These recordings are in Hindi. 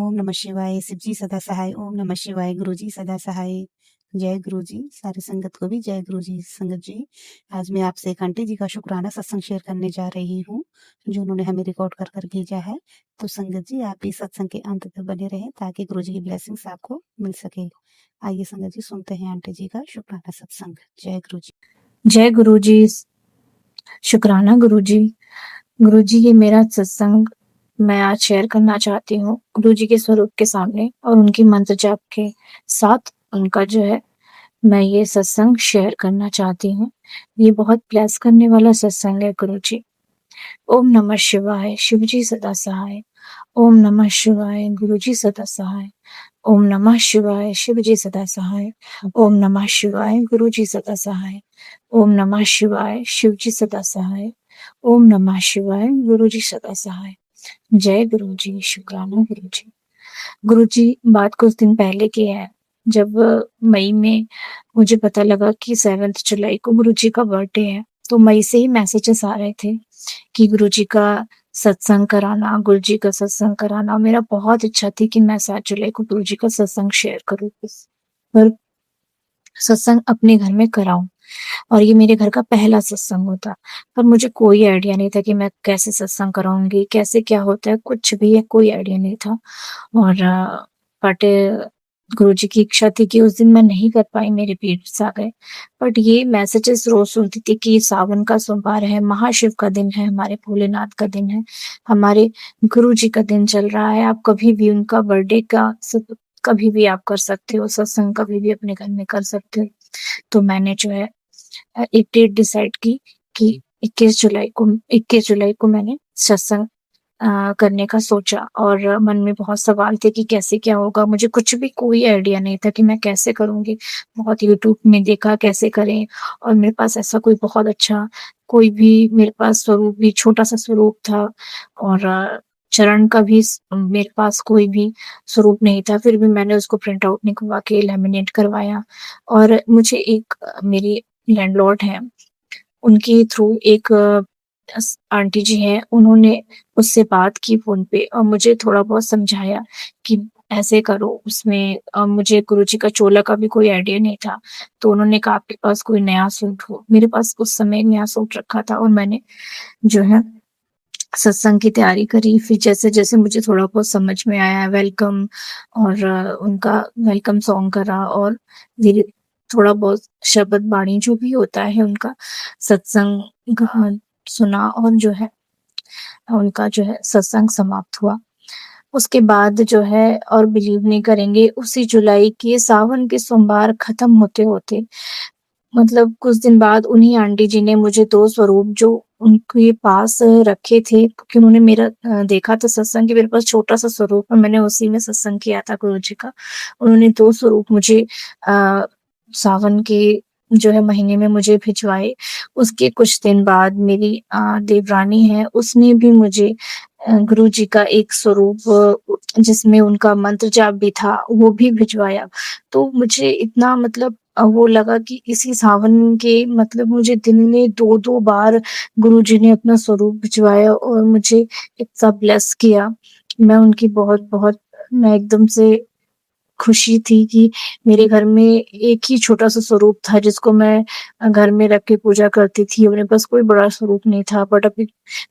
ओम नमः शिवाय, शिव जी सदा सहाय। ओम नमः शिवाय, गुरु जी सदा सहाय। जय गुरु जी। सारी संगत को भी जय गुरु जी। संगत जी, आज मैं आपसे एक आंटी जी का शुक्राना सत्संग शेयर करने जा रही हूँ, जो उन्होंने हमें रिकॉर्ड कर कर भेजा है। तो संगत जी, आप भी सत्संग के अंत तक बने रहें ताकि गुरु जी की ब्लेसिंग्स आपको मिल सके। आइए संगत जी, सुनते हैं आंटी जी का शुक्राना सत्संग। जय गुरु जी। जय गुरु जी। शुक्राना गुरु जी। गुरु जी, ये मेरा सत्संग मैं आज शेयर करना चाहती हूँ गुरु जी के स्वरूप के सामने और उनकी मंत्र जाप के साथ उनका जो है मैं ये सत्संग शेयर करना चाहती हूँ। ये बहुत ब्लेस करने वाला सत्संग है गुरु जी। ओम नमः शिवाय, शिव जी सदा सहाय। ओम नमः शिवाय, गुरु जी सदा सहाय। ओम नमः शिवाय, शिव जी सदा सहाय। ओम नमः शिवाय, गुरु जी सदा सहाय। ओम नमः शिवाय, शिव जी सदा सहाय। ओम नमः शिवाय, गुरु जी सदा सहाय। जय गुरु जी। शुक्राना गुरु जी। गुरु जी, बात कुछ दिन पहले की है, जब मई में मुझे पता लगा कि 7 जुलाई को गुरु जी का बर्थडे है, तो मई से ही मैसेजेस आ रहे थे कि गुरु जी का सत्संग कराना, गुरु जी का सत्संग कराना। मेरा बहुत इच्छा थी कि मैं 7 जुलाई को गुरु जी का सत्संग शेयर करूँ, पर सत्संग अपने घर में कराऊँ और ये मेरे घर का पहला सत्संग होता। पर मुझे कोई आइडिया नहीं था कि मैं कैसे सत्संग कराऊँगी, कैसे क्या होता है, कुछ भी कोई आइडिया नहीं था। और बट गुरुजी की इच्छा थी कि उस दिन मैं नहीं कर पाई, मेरे पीरियड्स आ गए। बट ये मैसेजेस रोज़ सुनती थी कि सावन का सोमवार है, महाशिव का दिन है, हमारे भोलेनाथ का दिन है, हमारे गुरुजी का दिन चल रहा है। आप कभी भी उनका बर्थडे का कभी भी आप कर सकते हो, सत्संग कभी भी अपने घर में कर सकते हो। तो मैंने जो है एक डेट डिसाइड की कि 21 जुलाई को मैंने सत्संग करने का सोचा और मन में बहुत सवाल थे कि कैसे क्या होगा? मुझे कुछ भी कोई आइडिया नहीं था कि मैं कैसे करूँगी? बहुत यूट्यूब में देखा कैसे करें और मेरे पास ऐसा कोई बहुत अच्छा कोई भी मेरे पास स्वरूप भी छोटा-सा स्वरूप था और चरण का भी मेरे पास कोई भी स्वरूप नहीं था। फिर भी मैंने उसको प्रिंट आउट निकलवा के लैमिनेट करवाया और मुझे एक मेरी लैंडलॉर्ड हैं, उनके थ्रू एक आंटी जी हैं, उन्होंने उससे बात की फ़ोन पे और मुझे थोड़ा बहुत समझाया कि ऐसे करो। उसमें मुझे गुरुजी का चोला का भी कोई आइडिया नहीं था। तो उन्होंने कहा आपके पास कोई नया सूट हो? मेरे पास उस समय नया सूट रखा था और मैंने जो है सत्संग की तैयारी करी। फिर जैसे-जैसे मुझे थोड़ा बहुत समझ में आया वेलकम और उनका वेलकम सॉन्ग करा और धीरे थोड़ा बहुत शब्द बाणी जो भी होता है उनका सत्संग सुना और जो है उनका जो है सत्संग समाप्त हुआ। उसके बाद जो है और बिलीव नहीं करेंगे उसी जुलाई के सावन के सोमवार खत्म होते-होते मतलब कुछ दिन बाद उन्हीं आंटी जी ने मुझे 2 स्वरूप जो उनके पास रखे थे क्योंकि उन्होंने मेरा देखा था सत्संग कि मेरे पास छोटा-सा स्वरूप है, मैंने उसी में सत्संग किया था गुरुजी का। उन्होंने 2 स्वरूप मुझे सावन के जो है महीने में मुझे भिजवाए। उसके कुछ दिन बाद मेरी देवरानी है, उसने भी मुझे गुरुजी का एक स्वरूप जिसमें उनका मंत्र जाप भी था, वो भी भिजवाया। तो मुझे इतना मतलब वो लगा कि इसी सावन के मतलब मुझे दिन में 2-2 बार गुरुजी ने अपना स्वरूप भिजवाया और मुझे इतना ब्लेस किया। मैं उनकी बहुत-बहुत मैं एकदम से खुशी थी कि मेरे घर में एक ही छोटा-सा स्वरूप था जिसको मैं घर में रख के पूजा करती थी। मेरे पास कोई बड़ा स्वरूप नहीं था बट अभी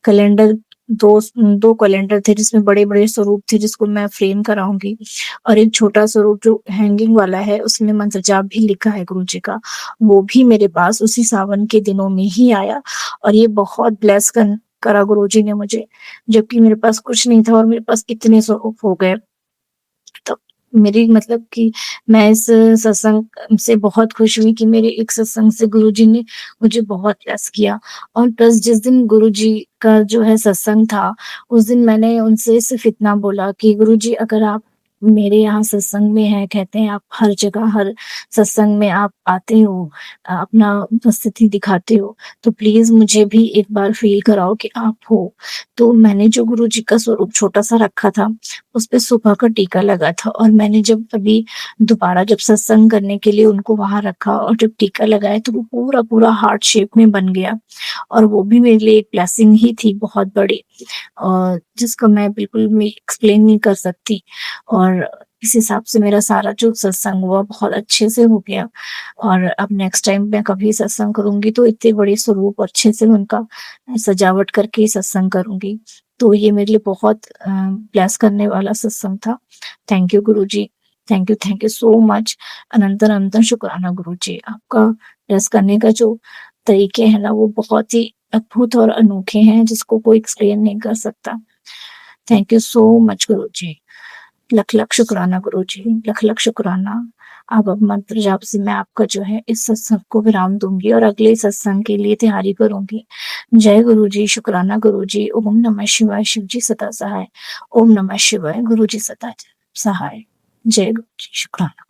कैलेंडर 2 कैलेंडर थे जिसमें बड़े-बड़े स्वरूप थे जिसको मैं फ्रेम कराऊँगी और एक छोटा स्वरूप जो हैंगिंग वाला है उसमें मंत्र जाप भी लिखा है गुरुजी का, वो भी मेरे पास उसी सावन के दिनों में ही आया और ये बहुत ब्लेस करा गुरुजी ने मुझे, जबकि मेरे पास कुछ नहीं था और मेरे पास इतने स्वरूप हो गए। तो मेरी मतलब कि मैं इस सत्संग से बहुत खुश हुई कि मेरे एक सत्संग से गुरुजी ने मुझे बहुत ब्लेस किया और प्लस जिस दिन गुरुजी का जो है सत्संग था, उस दिन मैंने उनसे सिर्फ़ इतना बोला कि गुरुजी अगर आप मेरे यहाँ सत्संग में है, कहते हैं आप हर जगह, हर सत्संग में आप आते हो, अपना उपस्थिति दिखाते हो, तो प्लीज़ मुझे भी एक बार फ़ील कराओ कि आप हो। तो मैंने जो गुरुजी का स्वरूप छोटा-सा रखा था, उसपे सुबह का टीका लगा था और मैंने जब अभी दोबारा जब सत्संग करने के लिए उनको वहाँ रखा और जब टीका लगाया तो वो पूरा-पूरा हार्ट शेप में बन गया और वो भी मेरे लिए एक ब्लेसिंग ही थी बहुत बड़ी, जिसको मैं बिल्कुल भी एक्सप्लेन नहीं कर सकती। और इस हिसाब से मेरा सारा जो सत्संग हुआ बहुत अच्छे से हो गया और अब नेक्स्ट टाइम मैं कभी सत्संग करूँगी तो इतने बड़े स्वरूप अच्छे से उनका सजावट करके ही सत्संग करूँगी। तो ये मेरे लिए बहुत ब्लेस करने वाला सत्संग था। Thank you Guruji. Thank you so much. अनंत-अनंत शुक्राना गुरुजी। आपका ब्लेस करने का जो तरीके हैं ना वो बहुत ही अद्भुत और अनोखे हैं जिसको कोई एक्सप्लेन नहीं कर सकता। थैंक यू सो मच गुरुजी। लख-लख शुक्राना गुरुजी, लख-लख शुक्राना। अब मंत्र जाप से मैं आपका जो है इस सत्संग को विराम दूँगी और अगले सत्संग के लिए तैयारी करूँगी। जय गुरुजी, शुक्राना गुरुजी, ओम नमः शिवाय, शिव जी सदा सहाय। ओम नमः शिवाय, गुरुजी सदा सहाय। जय गुरुजी, शुक्राना।